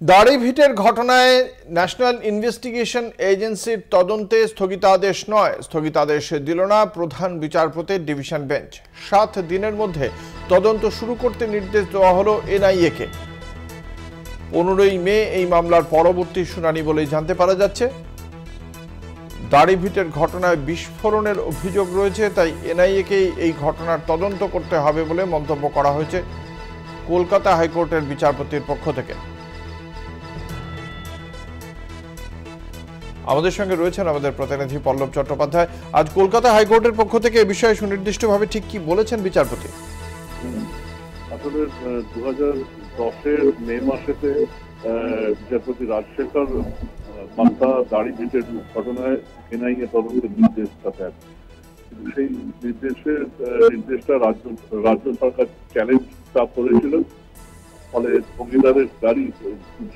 দাড়িভিটের ঘটনায় national investigation এজেন্সির তদন্তে স্থগিতাদেশ নয়, স্থগিতাদেশ দিল না প্রধান বিচারপতির ডিভিশন বেঞ্চ। 7 দিনের মধ্যে তদন্ত শুরু করতে নির্দেশ দেওয়া হলো এনআইএ-কে। 15ই মে এই মামলার পরবর্তী শুনানি বলেই জানতে পারা যাচ্ছে। দাড়িভিটের ঘটনায় বিস্ফোরণের অভিযোগ রয়েছে, তাই এনআইএ-কেই এই ঘটনার তদন্ত করতে হবে বলে মন্তব্য করা হয়েছে কলকাতা হাইকোর্টের বিচারপতির পক্ষ থেকে। আমাদের সঙ্গে রয়েছেন আমাদের প্রতিনিধি পল্লব চট্টোপাধ্যায়। আজ কলকাতা হাইকোর্টের পক্ষ থেকে এ বিষয়ে সুনির্দিষ্টভাবে ঠিক কি বলেছেন বিচারপতি? আসলে 2010-এর মে মাসেতে বিচারপতি রাজশেখর মালদা দাড়িভিটের ঘটনায় এনআইএ তদন্তের নির্দেশটা দেন। সেই নির্দেশটা রাজ্য সরকার চ্যালেঞ্জটা করেছিল, ফলে স্থগিতাদেশ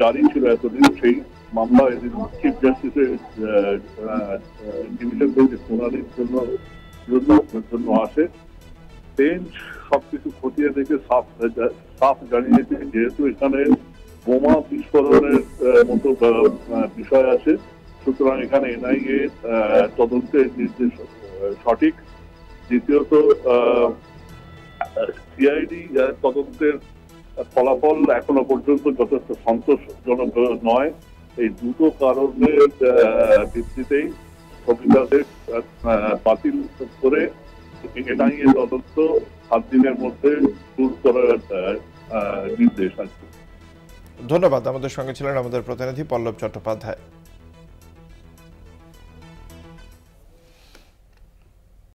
জারি ছিল এতদিন। সেই মামলা এদিন চিফ জাস্টিসের ডিভিশন বেঞ্চে শুনানির জন্য আসে। বেঞ্চ সবকিছু খতিয়ে দেখে সাফ জানিয়েছে, যেহেতু এখানে বোমা বিস্ফোরণের মতো বিষয় আছে, সুতরাং এখানে এনআইএ তদন্তের নির্দেশ সঠিক। দ্বিতীয়ত, সিআইডি তদন্তের ফলাফল এখনো পর্যন্ত যথেষ্ট সন্তোষজনক নয়। এই দুটো কারণের ভিত্তিতেই স্থগিতাদেশ বাতিল করে এনআইএ তদন্ত 7 দিনের মধ্যে শুরু করার নির্দেশ আছে। ধন্যবাদ। আমাদের সঙ্গে ছিলেন আমাদের প্রতিনিধি পল্লব চট্টোপাধ্যায়।